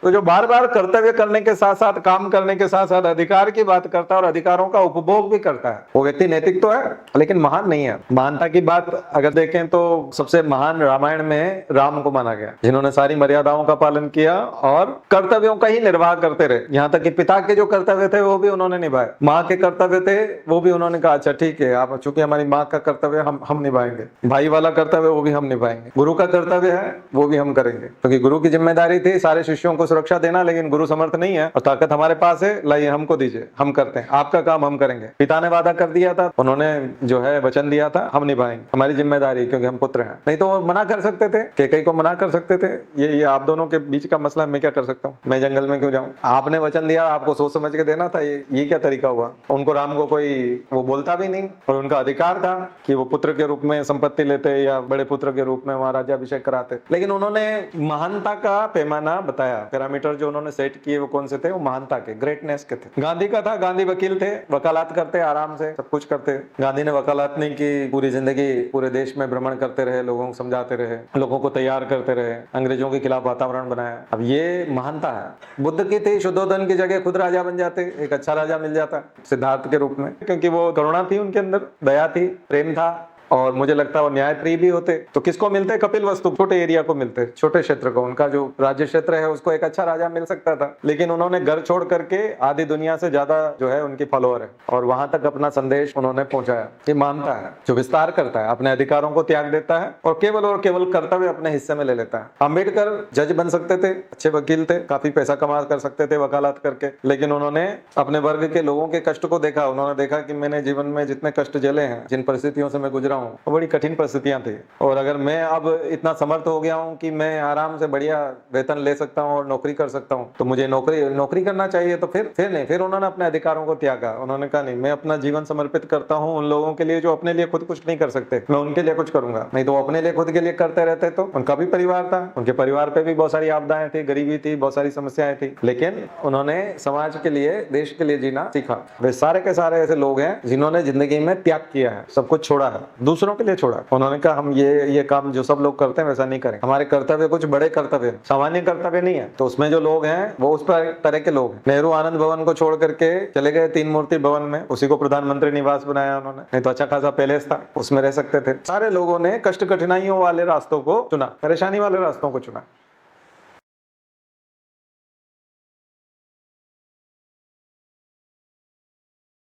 तो जो बार बार कर्तव्य करने के साथ साथ, काम करने के साथ साथ अधिकार की बात करता है और अधिकारों का उपभोग भी करता है, वो व्यक्ति नैतिक तो है लेकिन महान नहीं है। महानता की बात अगर देखें तो सबसे महान रामायण में राम को माना गया, जिन्होंने सारी मर्यादाओं का पालन किया और कर्तव्यों का ही निर्वाह करते रहे। यहाँ तक कि पिता के जो कर्तव्य थे वो भी उन्होंने निभाए, माँ के कर्तव्य थे वो भी उन्होंने कहा अच्छा ठीक है, आप चूंकि हमारी माँ का कर्तव्य हम निभाएंगे, भाई वाला कर्तव्य वो भी हम निभाएंगे, गुरु का कर्तव्य है वो भी हम करेंगे, क्योंकि गुरु की जिम्मेदारी थी सारे शिष्यों को सुरक्षा देना, लेकिन गुरु समर्थ नहीं है और ताकत हमारे पास है, लाइए हमको दीजिए, हम करते हैं, आपका काम हम करेंगे। पिता ने वादा कर दिया था, उन्होंने जो है वचन दिया था, हम निभाएंगे, हमारी जिम्मेदारी क्योंकि हम पुत्र हैं। नहीं तो वो मना कर सकते थे, कैकेयी को मना कर सकते थे, ये आप दोनों के बीच का मसला, मैं क्या कर सकता हूँ, मैं जंगल में क्यों जाऊं, आपने वचन दिया, आपको सोच समझ के देना था, ये क्या तरीका हुआ। उनको राम को कोई वो बोलता भी नहीं और उनका अधिकार था कि वो पुत्र के रूप में संपत्ति लेते या बड़े पुत्र के रूप में वहां राज्याभिषेक कराते, लेकिन उन्होंने महानता का पैमाना बताया। पैरामीटर जो उन्होंने सेट किए वो कौन से थे, वो महानता के, ग्रेटनेस के थे। गांधी का था, गांधी वकील थे, वकालत करते, आराम से सब कुछ करते। गांधी ने वकालत नहीं की, पूरी जिंदगी पूरे देश में भ्रमण करते रहे, लोगों को समझाते रहे, लोगों को तैयार करते रहे, अंग्रेजों के खिलाफ वातावरण बनाया। अब ये महानता है। बुद्ध की थी, शुद्धोधन की जगह खुद राजा बन जाते, एक अच्छा राजा मिल जाता सिद्धार्थ के रूप में, क्योंकि वो करुणा थी उनके अंदर, दया थी, प्रेम था और मुझे लगता है वो न्यायप्रिय भी होते। तो किसको मिलते, कपिल वस्तु छोटे एरिया को मिलते, छोटे क्षेत्र को, उनका जो राज्य क्षेत्र है उसको एक अच्छा राजा मिल सकता था, लेकिन उन्होंने घर छोड़ करके आधी दुनिया से ज्यादा जो है उनकी फॉलोअर है और वहां तक अपना संदेश उन्होंने पहुंचाया। ये मानता है जो विस्तार करता है, अपने अधिकारों को त्याग देता है और केवल कर्तव्य अपने हिस्से में ले लेता है। अम्बेडकर जज बन सकते थे, अच्छे वकील थे, काफी पैसा कमा कर सकते थे वकालत करके, लेकिन उन्होंने अपने वर्ग के लोगों के कष्ट को देखा। उन्होंने देखा कि मैंने जीवन में जितने कष्ट झेले हैं, जिन परिस्थितियों से मैं गुजरा हूँ, बड़ी कठिन परिस्थितियां थी, और अगर मैं अब इतना समर्थ हो गया हूं कि मैं आराम से बढ़िया वेतन ले सकता हूं और नौकरी कर सकता हूं, तो मुझे नौकरी करना चाहिए। तो फिर उन्होंने अपने अधिकारों को त्यागा। उन्होंने कहा नहीं, मैं अपना जीवन समर्पित करता हूं उन लोगों के लिए जो अपने लिए खुद कुछ नहीं कर सकते, मैं उनके लिए कुछ करूंगा। नहीं तो अपने लिए खुद के लिए करते रहते तो उनका भी परिवार था, उनके परिवार पे भी बहुत सारी आपदाएं थी, गरीबी थी, बहुत सारी समस्याएं थी, लेकिन उन्होंने समाज के लिए, देश के लिए जीना सीखा। वे सारे के सारे ऐसे लोग हैं जिन्होंने जिंदगी में त्याग किया है, सब कुछ छोड़ा है, दूसरों के लिए छोड़ा। उन्होंने कहा हम ये काम जो सब लोग करते हैं वैसा नहीं करें, हमारे कर्तव्य कुछ बड़े कर्तव्य, सामान्य कर्तव्य नहीं है। तो उसमें जो लोग हैं वो उस पर तरह के लोग हैं। नेहरू आनंद भवन को छोड़ करके चले गए तीन मूर्ति भवन में, उसी को प्रधानमंत्री निवास बनाया उन्होंने, नहीं तो अच्छा खासा पैलेस था, उसमें रह सकते थे। सारे लोगों ने कष्ट कठिनाइयों वाले रास्तों को चुना, परेशानी वाले रास्तों को चुना।